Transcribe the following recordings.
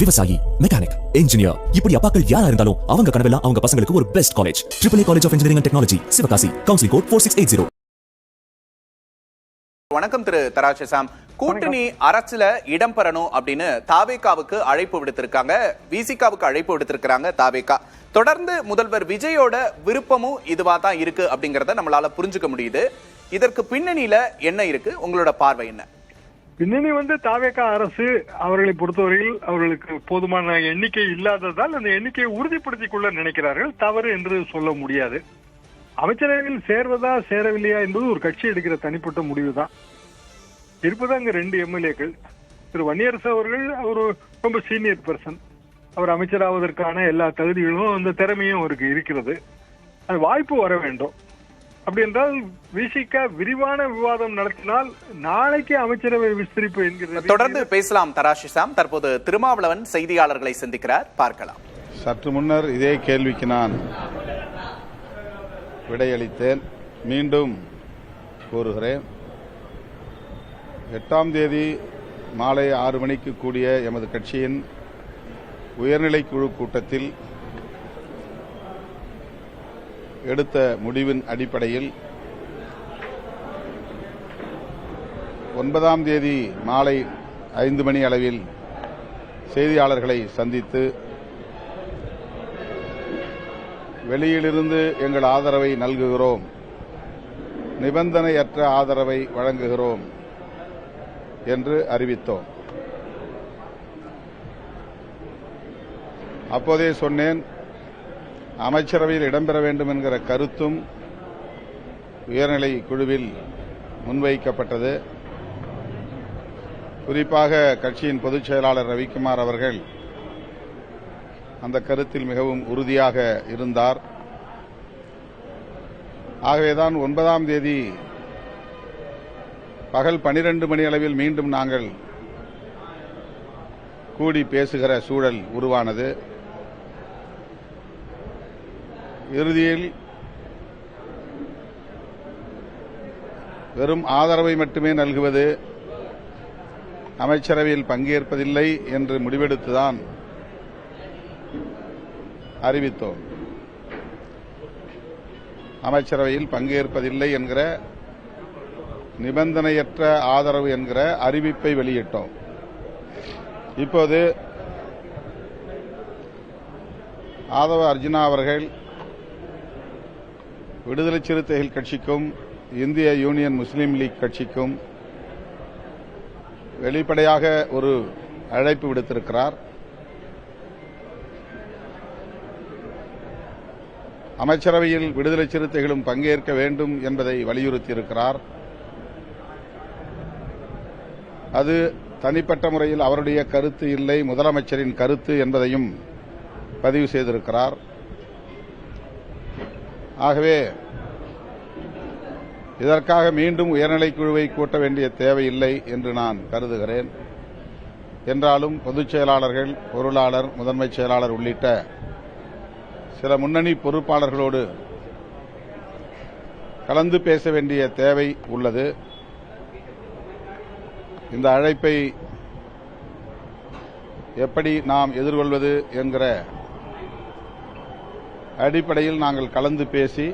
விவசாயி, mechanic, engineer, இப்படி அப்பாக்கள் யாரா இருந்தாலும் அவங்க கனவெல்லாம் அவங்க பசங்களுக்கு ஒரு best college. AAA college of engineering and technology, Sivakasi. Counselling code 4680. வணக்கம் திரு தராசசாம். கூட்டணி அரசுல இடம்பெறணும் அப்படின்னு தாவேகாவுக்கு அழைப்பு விடுத்திருக்காங்க, விசிகாவுக்கு அழைப்பு விடுத்திருக்காங்க தாவேகா. தொடர்ந்து முதல்வர் விஜயோட விருப்பமும் இதுவா தான் இருக்கு அப்படிங்கறத நம்மளால புரிஞ்சுக்க முடியுது. இதற்கு பின்னணியில என்ன இருக்கு, உங்களோட பார்வை என்ன? பின்னணி தாவேகா அரசு அவர்களை பொறுத்தவரையில் அவர்களுக்கு போதுமான எண்ணிக்கை இல்லாததால் அந்த எண்ணிக்கையை உறுதிப்படுத்திக் கொள்ள நினைக்கிறார்கள். தவறு என்று சொல்ல முடியாது. அமைச்சரவையில் சேர்வதா சேரவில்லையா என்பது ஒரு கட்சி எடுக்கிற தனிப்பட்ட முடிவு தான். இருப்பது அங்க 2 எம்எல்ஏக்கள். திரு வன்னியரசு அவர்கள் அவர் ரொம்ப சீனியர் பர்சன். அவர் அமைச்சராவதற்கான எல்லா தகுதிகளும் அந்த திறமையும் அவருக்கு இருக்கிறது. அது வாய்ப்பு வர வேண்டும். அப்படி என்றால் விசிக விரிவான விவாதம் நடத்தினால் நாளைக்கு அமைச்சரவை விஸ்தரிப்பு என்கிறது. தொடர்ந்து பேசலாம் தராசிசாம். தற்போது திருமாவளவன் செய்தியாளர்களை சந்திக்கிறார், பார்க்கலாம். சற்று முன்னர் இதே கேள்விக்கு நான் விடையளித்தேன். மீண்டும் கூறுகிறேன். 8ஆம் தேதி மாலை 6 மணிக்கு கூடிய எமது கட்சியின் உயர்நிலை குழு கூட்டத்தில் எடுத்த முடிவின் அடிப்படையில் 9ஆம் தேதி மாலை 5 மணி அளவில் செய்தியாளர்களை சந்தித்து வெளியிலிருந்து எங்கள் ஆதரவை நல்குகிறோம், நிபந்தனையற்ற ஆதரவை வழங்குகிறோம் என்று அறிவித்தோம். அப்போதே சொன்னேன், அமைச்சரவையில் இடம்பெற வேண்டும் என்கிற கருத்தும் உயர்நிலை குழுவில் முன்வைக்கப்பட்டது. குறிப்பாக கட்சியின் பொதுச் செயலாளர் ரவிக்குமார் அவர்கள் அந்த கருத்தில் மிகவும் உறுதியாக இருந்தார். ஆகவேதான் 9ஆம் தேதி பகல் 12 மணி அளவில் மீண்டும் நாங்கள் கூடி பேசுகிற சூழல் உருவானது. இறுதியில் வெறும் ஆதரவை மட்டுமே நல்குவது, அமைச்சரவையில் பங்கேற்பதில்லை என்று முடிவெடுத்துதான் அறிவித்தோம். அமைச்சரவையில் பங்கேற்பதில்லை என்கிற நிபந்தனையற்ற ஆதரவு என்கிற அறிவிப்பை வெளியிட்டோம். இப்போது ஆதவ அர்ஜுனா அவர்கள் விடுதலை சிறுத்தைகள் கட்சிக்கும் இந்திய யூனியன் முஸ்லீம் லீக் கட்சிக்கும் வெளிப்படையாக ஒரு அழைப்பு விடுத்திருக்கிறார். அமைச்சரவையில் விடுதலை சிறுத்தைகளும் பங்கேற்க வேண்டும் என்பதை வலியுறுத்தியிருக்கிறார். அது தனிப்பட்ட முறையில் அவருடைய கருத்து இல்லை, முதலமைச்சரின் கருத்து என்பதையும் பதிவு செய்திருக்கிறார். ஆகவே இதற்காக மீண்டும் உயர்நிலைக் குழுவை கூட்ட வேண்டிய தேவையில்லை என்று நான் கருதுகிறேன். என்றாலும் பொதுச் செயலாளர்கள், பொருளாளர், முதன்மைச் செயலாளர் உள்ளிட்ட சில முன்னணி பொறுப்பாளர்களோடு கலந்து பேச வேண்டிய தேவை உள்ளது. இந்த அழைப்பை எப்படி நாம் எதிர்கொள்வது என்கிற அடிப்படையில் நாங்கள் கலந்து பேசி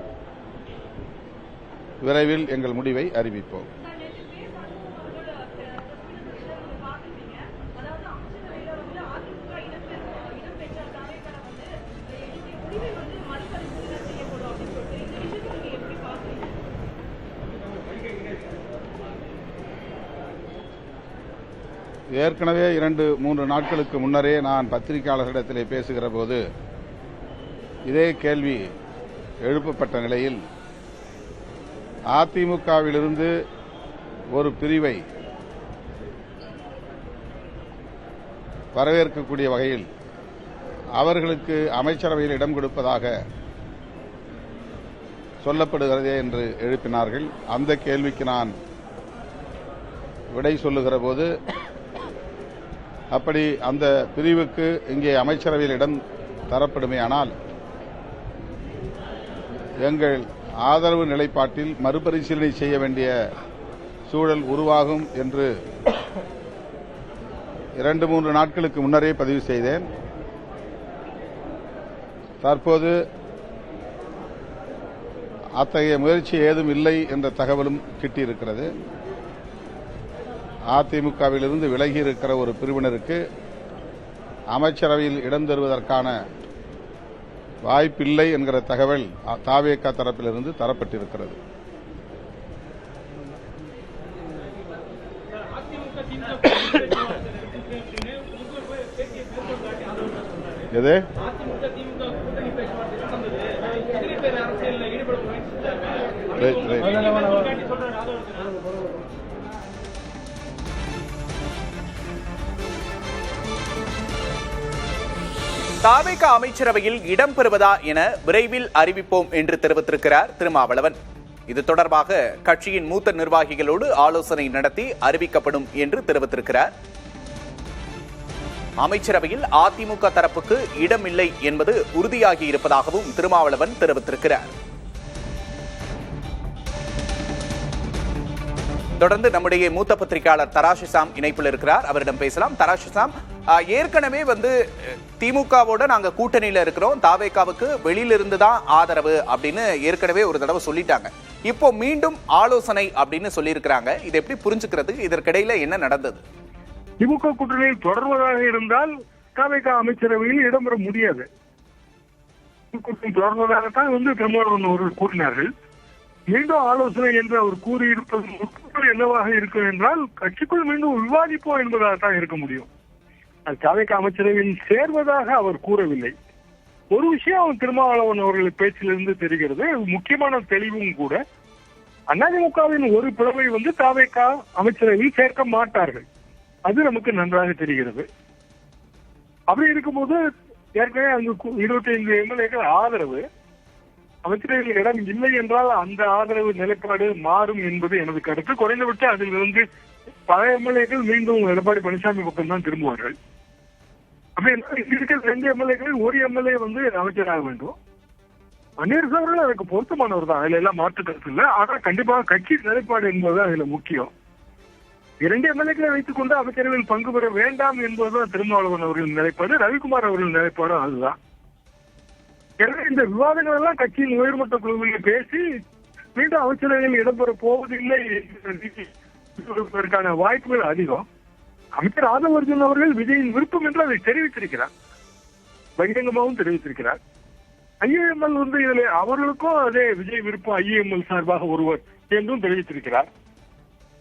விரைவில் எங்கள் முடிவை அறிவிப்போம். ஏற்கனவே 2-3 நாட்களுக்கு முன்னரே நான் பத்திரிகையாளர்களிடத்திலே பேசுகிற போது இதே கேள்வி எழுப்பப்பட்ட நிலையில் அதிமுகவிலிருந்து ஒரு பிரிவை வரவேற்கக்கூடிய வகையில் அவர்களுக்கு அமைச்சரவையில் இடம் கொடுப்பதாக சொல்லப்படுகிறதே என்று எழுப்பினார்கள். அந்த கேள்விக்கு நான் விடை சொல்லுகிற போது, அப்படி அந்த பிரிவுக்கு இங்கே அமைச்சரவையில் இடம் தரப்படுமேயானால் எங்கள் ஆதரவு நிலைப்பாட்டில் மறுபரிசீலனை செய்ய வேண்டிய சூழல் உருவாகும் என்று 2-3 நாட்களுக்கு முன்னரே பதிவு செய்தேன். தற்போது அத்தகைய முயற்சி ஏதும் இல்லை என்ற தகவலும் கிட்டியிருக்கிறது. அதிமுகவிலிருந்து விலகி இருக்கிற ஒரு பிரிவினருக்கு அமைச்சரவையில் இடம் தருவதற்கான வாய்ப்பில்லை என்கிற தகவல் தாவேகா தரப்பிலிருந்து தரப்பட்டிருக்கிறது. எது தாவேக அமைச்சரவையில் இடம் பெறுவதா என விரைவில் அறிவிப்போம் என்று தெரிவித்திருக்கிறார் திருமாவளவன். இது தொடர்பாக கட்சியின் மூத்த நிர்வாகிகளோடு ஆலோசனை நடத்தி அறிவிக்கப்படும் என்று தெரிவித்திருக்கிறார். அமைச்சரவையில் அதிமுக தரப்புக்கு இடமில்லை என்பது உறுதியாகி இருப்பதாகவும் திருமாவளவன் தெரிவித்திருக்கிறார். தொடர்ந்து நம்முடைய மூத்த பத்திரிகையாளர் தராஷிசாம் இணைப்பில் இருக்கிறார். அவரிடம் பேசலாம். தராஷிசாம், ஏற்கனவே திமுகவோட நாங்க கூட்டணியில இருக்கிறோம், தாவேகாவுக்கு வெளியிலிருந்து தான் ஆதரவு அப்படின்னு ஏற்கனவே ஒரு தடவை சொல்லிட்டாங்க. இப்போ மீண்டும் ஆலோசனை அப்படின்னு சொல்லியிருக்கிறாங்க. இதை எப்படி புரிஞ்சுக்கிறது? இதற்கிடையில என்ன நடந்தது? திமுக கூட்டணியில் தொடர்வதாக இருந்தால் தாவேகா அமைச்சரவையில் இடம்பெற முடியாது. தொடர்வதாகத்தான் திருமாவளவன் அவர்கள் கூறினார்கள். மீண்டும் ஆலோசனை என்று அவர் கூறியிருப்பது என்னவாக இருக்கும் என்றால், கட்சிக்குள் மீண்டும் விவாதிப்போம் என்பதாகத்தான் இருக்க முடியும். தாவேகா அமைச்சரவையில் சேர்வதாக அவர் கூறவில்லை. ஒரு விஷயம் திருமாவளவன் அவர்கள் பேச்சிலிருந்து தெரிகிறது, முக்கியமான தெளிவும் கூட. அதிமுகவின் ஒரு பிளவை தாவேகா அமைச்சரவையில் சேர்க்க மாட்டார்கள், அது நமக்கு நன்றாக தெரிகிறது. அப்படி இருக்கும்போது ஏற்கனவே அங்கு 25 எம்எல்ஏக்கள் ஆதரவு, அமைச்சரவையில் இடம் இல்லை என்றால் அந்த ஆதரவு நிலைப்பாடு மாறும் என்பது எனது கருத்து. குறைந்தபட்சம் அதிலிருந்து பல எம்எல்ஏக்கள் மீண்டும் எடப்பாடி பழனிசாமி பக்கம் தான் திரும்புவார்கள். அப்படி இருக்கிற 2 எம்எல்ஏக்களில் ஒரு எம்எல்ஏ அமைச்சராக வேண்டும். பன்னீர்செல்வம் அவர்கள் அதுக்கு பொருத்தமானவர் தான், அதுல எல்லாம் மாற்று கருத்து இல்லை. ஆனால் கண்டிப்பாக கட்சி நிலைப்பாடு என்பது அதுல முக்கியம். 2 எம்எல்ஏக்களை வைத்துக் கொண்டு அமைச்சரவையில் பங்கு பெற வேண்டாம் என்பதுதான் திருமாவளவன் அவர்களின் நிலைப்பாடு. ரவிக்குமார் அவர்களின் நிலைப்பாடும் அதுதான். எனவே இந்த விவாதங்கள் எல்லாம் கட்சியின் உயர்மட்ட குழுவில் பேசி மீண்டும் அமைச்சரவையில் இடம்பெற போவதில்லை என்பதற்கான வாய்ப்புகள் அதிகம். அமைச்சர் ஆதவ் அர்ஜுன் அவர்கள் விஜயின் விருப்பம் என்று அதை தெரிவித்திருக்கிறார், பகிரங்கமாகவும் தெரிவித்திருக்கிறார். ஐஏஎம்எல் இதில் அவர்களுக்கும் அதே விஜய் விருப்பம், ஐஏஎம்எல் சார்பாக ஒருவர் என்றும் தெரிவித்திருக்கிறார்.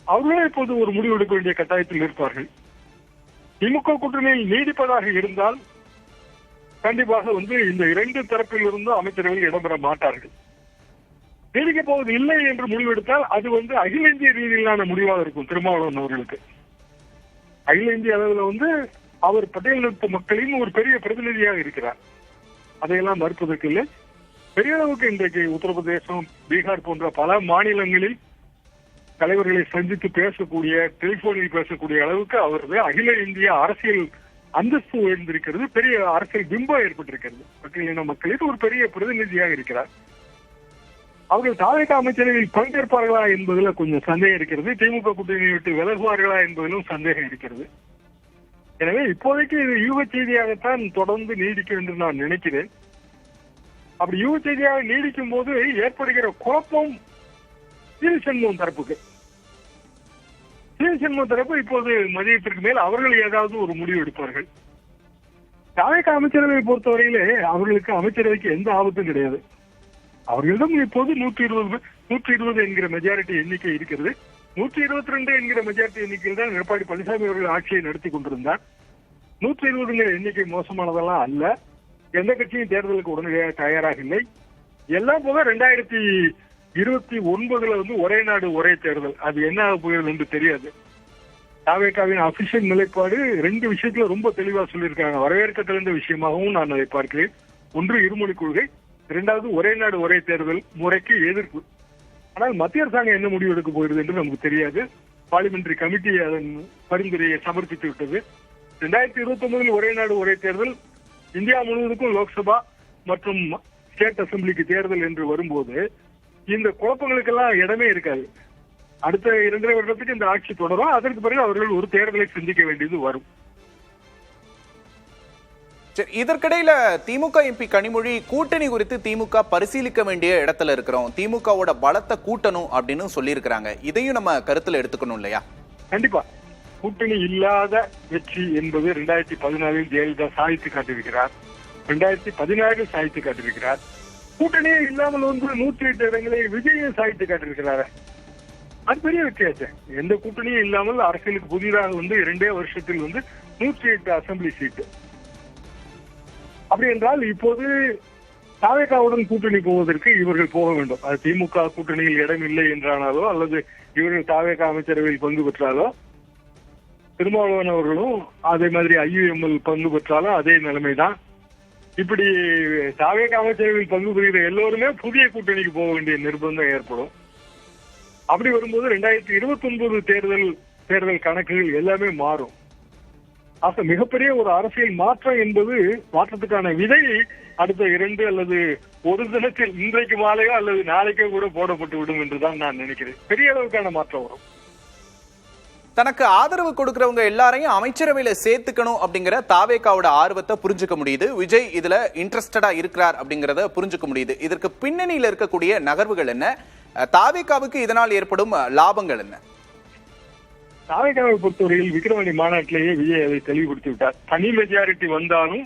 அவர்களே இப்போது ஒரு முடிவு எடுக்க வேண்டிய கட்டாயத்தில் இருப்பார்கள். திமுக கூட்டணியில் நீடிப்பதாக இருந்தால் கண்டிப்பாக இந்த 2 தரப்பில் இருந்தும் அமைச்சரவையில் இடம்பெற மாட்டார்கள். நீடிக்க போவது இல்லை என்று முடிவெடுத்தால் அது அகில இந்திய ரீதியிலான முடிவாக இருக்கும் திருமாவளவன் அவர்களுக்கு. அகில இந்திய அளவில் அவர் பட்டியலினத்து மக்களின் ஒரு பெரிய பிரதிநிதியாக இருக்கிறார், அதையெல்லாம் மறுப்பதற்கு இல்லை. பெரிய அளவுக்கு இன்றைக்கு உத்தரப்பிரதேசம், பீகார் போன்ற பல மாநிலங்களில் தலைவர்களை சந்தித்து பேசக்கூடிய, டெலிபோனில் பேசக்கூடிய அளவுக்கு அவரது அகில இந்திய அரசியல் அந்தஸ்து உயர்ந்திருக்கிறது, பெரிய அரசியல் பிம்பம் ஏற்பட்டிருக்கிறது. பட்டியலின மக்களுக்கு ஒரு பெரிய பிரதிநிதியாக இருக்கிறார். அவர்கள் தாவேகா அமைச்சரவையில் பங்கேற்பார்களா என்பதில் கொஞ்சம் சந்தேகம் இருக்கிறது. திமுக கூட்டணியை விட்டு விலகுவார்களா என்பதிலும் சந்தேகம் இருக்கிறது. எனவே இப்போதைக்கு இது யூக செய்தியாகத்தான் தொடர்ந்து நீடிக்கும் என்று நான் நினைக்கிறேன். அப்படி யூக செய்தியாக நீடிக்கும் போது ஏற்படுகிற குழப்பம் சீனிவாசன் தரப்புக்கு. சீனிவாசன் தரப்பு இப்போது மதியத்திற்கு மேல் அவர்கள் ஏதாவது ஒரு முடிவு எடுப்பார்கள். தாவேகா அமைச்சரவையை பொறுத்தவரையிலே அவர்களுக்கு அமைச்சரவைக்கு எந்த ஆபத்தும் கிடையாது. அவர்களிடம் இப்போது 120 என்கிற மெஜாரிட்டி எண்ணிக்கை இருக்கிறது. 122 என்கிற மெஜாரிட்டி எண்ணிக்கையில் தான் எடப்பாடி பழனிசாமி அவர்கள் ஆட்சியை நடத்தி கொண்டிருந்தார். 120 எண்ணிக்கை மோசமானதெல்லாம் அல்ல. எந்த கட்சியும் தேர்தலுக்கு உடனடியாக தயாராக இல்லை. எல்லாம் போக 2029 ஒரே நாடு ஒரே தேர்தல், அது என்ன ஆக போகிறது என்று தெரியாது. தாவேகாவின் அபிஷியல் நிலைப்பாடு 2 விஷயத்துல ரொம்ப தெளிவா சொல்லியிருக்காங்க. வரவேற்க தெரிந்த விஷயமாகவும் நான் அதை பார்க்கிறேன். ஒன்று இருமொழி கொள்கை, 2வது ஒரே நாடு ஒரே தேர்தல் முறைக்கு எதிர்ப்பு. ஆனால் மத்திய அரசாங்கம் என்ன முடிவு எடுக்க போகிறது என்று நமக்கு தெரியாது. பார்லிமெண்டரி கமிட்டி அதன் பரிந்துரையை சமர்ப்பித்து விட்டது. 2029 ஒரே நாடு ஒரே தேர்தல், இந்தியா முழுவதுக்கும் லோக்சபா மற்றும் ஸ்டேட் அசம்பிளிக்கு தேர்தல் என்று வரும்போது இந்த குழப்பங்களுக்கெல்லாம் இடமே இருக்காது. அடுத்த 2.5 வருடத்துக்கு இந்த ஆட்சி தொடரும். அதற்கு பிறகு அவர்கள் ஒரு தேர்தலை சந்திக்க வேண்டியது வரும். சரி, இதற்கிடையில திமுக எம்பி கனிமொழி கூட்டணி குறித்து திமுக பரிசீலிக்க வேண்டிய இடத்துல இருக்கிறோம், திமுகவோட பலத்தை கூட்டணும் அப்படின்னு சொல்லியிருக்கிறாங்க. இதையும் நம்ம கருத்துல எடுத்துக்கணும் இல்லையா? கண்டிப்பா கூட்டணி இல்லாத வெற்றி என்பது 2014 ஜெயலலிதா சாதித்து காட்டியிருக்கிறார், 2016 சாதித்து காட்டியிருக்கிறார். கூட்டணியே இல்லாமல் 108 இடங்களை விஜயும் சாதித்து காட்டியிருக்கிறார். அது பெரிய வித்தியாசம். எந்த கூட்டணியும் இல்லாமல் அரசியலுக்கு புதிதாக 2 வருஷத்தில் 108 அசம்பிளி சீட்டு. அப்படி என்றால் இப்போது தாவேகாவுடன் கூட்டணி போவதற்கு இவர்கள் போக வேண்டும். அது திமுக கூட்டணியில் இடம் இல்லை என்றானாலோ அல்லது இவர்கள் தாவேகா அமைச்சரவையில் பங்கு பெற்றாலோ, திருமாவளவன் அவர்களும் அதே மாதிரி IUML பங்கு பெற்றாலும் அதே நிலைமைதான். இப்படி தாவேகா அமைச்சரவையில் பங்கு பெறுகிற எல்லோருமே புதிய கூட்டணிக்கு போக வேண்டிய நிர்பந்தம் ஏற்படும். அப்படி வரும்போது 2029 தேர்தல் கணக்குகள் எல்லாமே மாறும். ஆக மிகப்பெரிய ஒரு அரசியல் மாற்றம் என்பது மாற்றத்துக்கான விதை அடுத்த 2 அல்லது 1 தினத்தில் இன்றைக்கு மாலையோ அல்லது நாளைக்கோ கூட போடப்பட்டு விடும் என்றுதான் நான் நினைக்கிறேன். பெரிய அளவுக்கான மாற்றம் வரும். தனக்கு ஆதரவு கொடுக்கிறவங்க எல்லாரையும் அமைச்சரவையில சேர்த்துக்கணும் அப்படிங்கிற தாவேகாவோட ஆர்வத்தை புரிஞ்சுக்க முடியுது. விஜய் இதுல இன்ட்ரெஸ்டடா இருக்கிறார் அப்படிங்கறத புரிஞ்சுக்க முடியுது. இதற்கு பின்னணியில இருக்கக்கூடிய நகர்வுகள் என்ன, தாவேகாவுக்கு இதனால் ஏற்படும் லாபங்கள் என்ன? தாவேகாவை பொறுத்தவரையில் விக்கிரவாண்டி மாநாட்டிலேயே விஜய் அதை தெளிவுபடுத்தி விட்டார். தனி மெஜாரிட்டி வந்தாலும்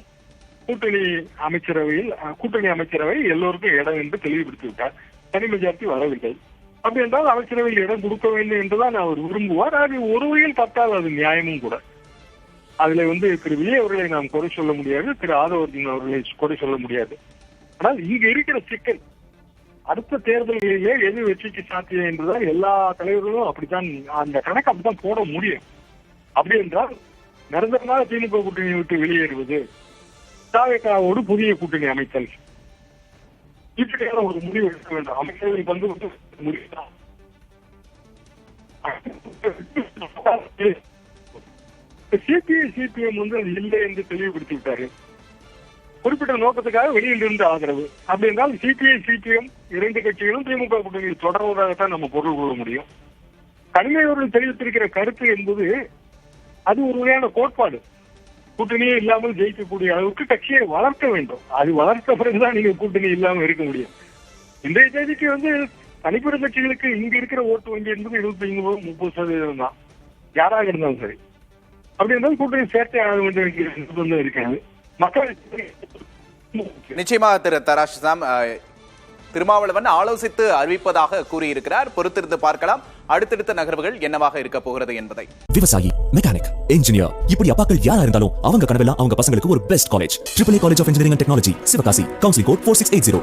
கூட்டணி அமைச்சரவை எல்லோருக்கும் இடம் என்று தெளிவுபடுத்தி விட்டார். தனி மெஜாரிட்டி வரவில்லை. அப்படி என்றால் அமைச்சரவையில் இடம் கொடுக்க வேண்டும் என்றுதான் அவர் விரும்புவார். அது ஒரு வகையில் பார்த்தால் அது நியாயமும் கூட. அதுல திரு விஜய் அவர்களை நாம் குறை சொல்ல முடியாது, திரு ஆதவர்ஜன் அவர்களை குறை சொல்ல முடியாது. ஆனால் இங்கு இருக்கிற சிக்கல் அடுத்த தேர்தல்களிலே எது வெற்றிக்கு சாத்தியம் என்றுதான் எல்லா தலைவர்களும் அப்படித்தான் அந்த கணக்கு அப்படித்தான் போட முடியும். அப்படி என்றால் நிரந்தரமாக திமுக கூட்டணியை விட்டு வெளியேறுவது, தாவேகாவோடு புதிய கூட்டணி அமைத்தல், இப்படியான ஒரு முடிவு எடுக்க வேண்டும். அமைச்சரவை பங்கு முடிவுதான். சிபிஎம் அது இல்லை என்று தெளிவுபடுத்தி விட்டார்கள். குறிப்பிட்ட நோக்கத்துக்காக வெளியில் இருந்து ஆதரவு. அப்படி என்றால் சிபிஎம் 2 கட்சிகளும் திமுக கூட்டணியில் தொடர்வதாகத்தான் நம்ம பொருள் கொள்ள முடியும். கனிமொழி அவர்கள் தெரிவித்திருக்கிற கருத்து என்பது அது ஒரு வகையான கோட்பாடு. கூட்டணியே இல்லாமல் ஜெயிக்கக்கூடிய அளவுக்கு கட்சியை வளர்க்க வேண்டும். அது வளர்த்த பிறகுதான் நீங்க கூட்டணி இல்லாமல் இருக்க முடியும். இன்றைய தேதிக்கு தனிப்பெற கட்சிகளுக்கு இங்க இருக்கிற ஓட்டு வங்கி என்பது 25-30% தான், யாராக இருந்தாலும் சரி. அப்படி இருந்தாலும் கூட்டணி சேர்த்தே ஆக வேண்டும் இருக்காது. மக்கள் நிச்சயமாக திரு தராஷிசாம், திருமாவளவன் ஆலோசித்து அறிவிப்பதாக கூறியிருக்கிறார். பொறுத்திருந்து பார்க்கலாம் அடுத்தடுத்த நகர்வுகள் என்னவாக இருக்க போகிறது என்பதை. விவசாயி, மெக்கானிக், இன்ஜினியர், இப்படி அப்பாக்கள் யாரா இருந்தாலும் அவங்க கனவெல்லாம் அவங்க பசங்களுக்கு ஒரு best college. AAA college of engineering and technology, Sivakasi. Counselling code 4680.